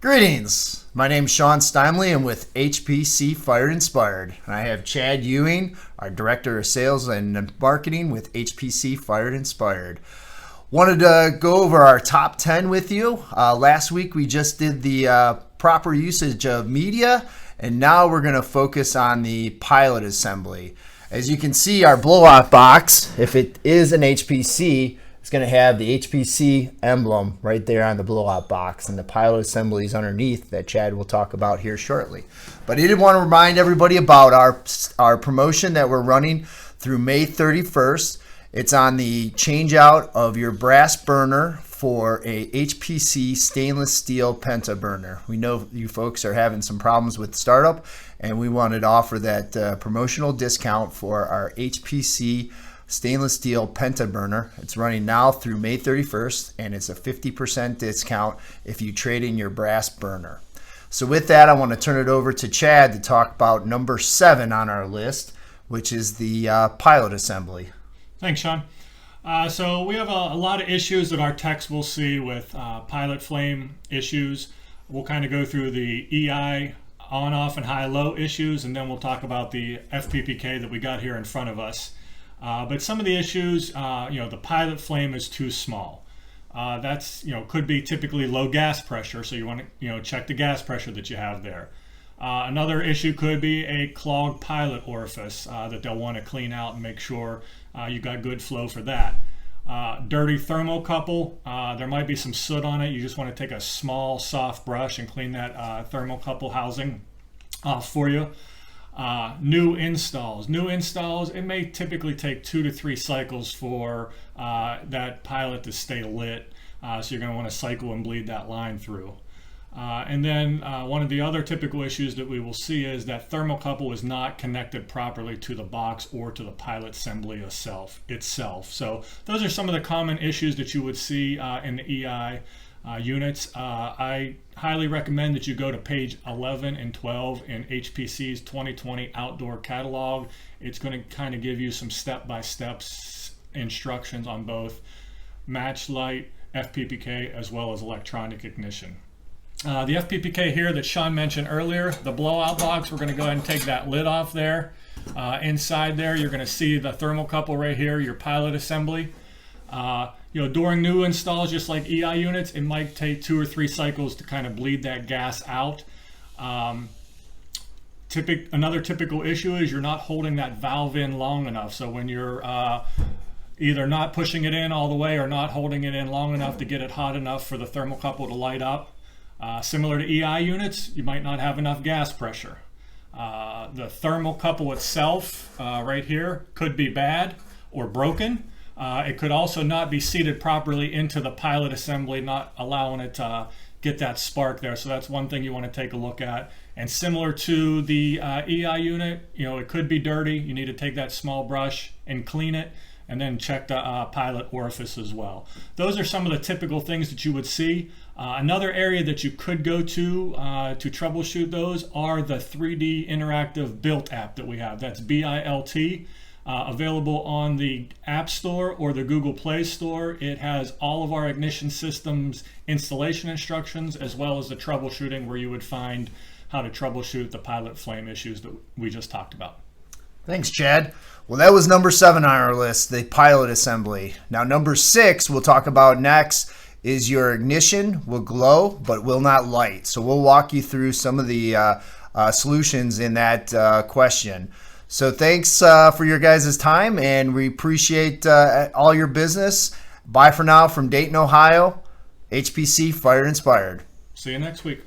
Greetings. My name's Sean Steinley. I'm with HPC Fire Inspired. And I have Chad Ewing, our Director of Sales and Marketing with HPC Fire Inspired. Wanted to go over our top 10 with you. Last week we just did the proper usage of media, and now we're going to focus on the pilot assembly. As you can see, our blowout box, if it is an HPC, it's going to have the HPC emblem right there on the blowout box, and the pilot assemblies underneath that Chad will talk about here shortly. But I did want to remind everybody about our promotion that we're running through May 31st. It's on the change out of your brass burner for a HPC stainless steel penta burner. We know you folks are having some problems with startup, and we wanted to offer that promotional discount for our HPC stainless steel penta burner. It's running now through May 31st, and it's a 50% discount if you trade in your brass burner. So with that, I want to turn it over to Chad to talk about number 7 on our list, which is the pilot assembly. Thanks, Sean. So we have a lot of issues that our techs will see with pilot flame issues. We'll kind of go through the EI on-off and high-low issues, and then we'll talk about the FPPK that we got here in front of us. But some of the issues, the pilot flame is too small. That's, could be typically low gas pressure, so you want to, check the gas pressure that you have there. Another issue could be a clogged pilot orifice that they'll want to clean out and make sure you got good flow for that. Dirty thermocouple, there might be some soot on it. You just want to take a small, soft brush and clean that thermocouple housing off for you. New installs, it may typically take 2 to 3 cycles for that pilot to stay lit, so you're going to want to cycle and bleed that line through. And then one of the other typical issues that we will see is that thermocouple is not connected properly to the box or to the pilot assembly itself. So those are some of the common issues that you would see in the EI units. I highly recommend that you go to page 11 and 12 in HPC's 2020 outdoor catalog. It's going to kind of give you some step-by-step instructions on both match light, FPPK, as well as electronic ignition. The FPPK here that Sean mentioned earlier, the blowout box, we're going to go ahead and take that lid off there. Inside there, you're going to see the thermocouple right here, your pilot assembly. During new installs, just like EI units, it might take 2 or 3 cycles to kind of bleed that gas out. Another typical issue is you're not holding that valve in long enough. So when you're either not pushing it in all the way or not holding it in long enough to get it hot enough for the thermocouple to light up. Similar to EI units, you might not have enough gas pressure. The thermocouple itself, right here, could be bad or broken. It could also not be seated properly into the pilot assembly, not allowing it to get that spark there. So that's one thing you want to take a look at. And similar to the EI unit, it could be dirty. You need to take that small brush and clean it, and then check the pilot orifice as well. Those are some of the typical things that you would see. Another area that you could go to troubleshoot those are the 3D interactive built app that we have. That's BILT, available on the App Store or the Google Play Store. It has all of our ignition systems installation instructions, as well as the troubleshooting, where you would find how to troubleshoot the pilot flame issues that we just talked about. Thanks, Chad. Well, that was number 7 on our list, the pilot assembly. Now, number 6 we'll talk about next is your ignition will glow but will not light. So we'll walk you through some of the solutions in that question. So thanks for your guys' time, and we appreciate all your business. Bye for now from Dayton, Ohio, HPC Fire Inspired. See you next week.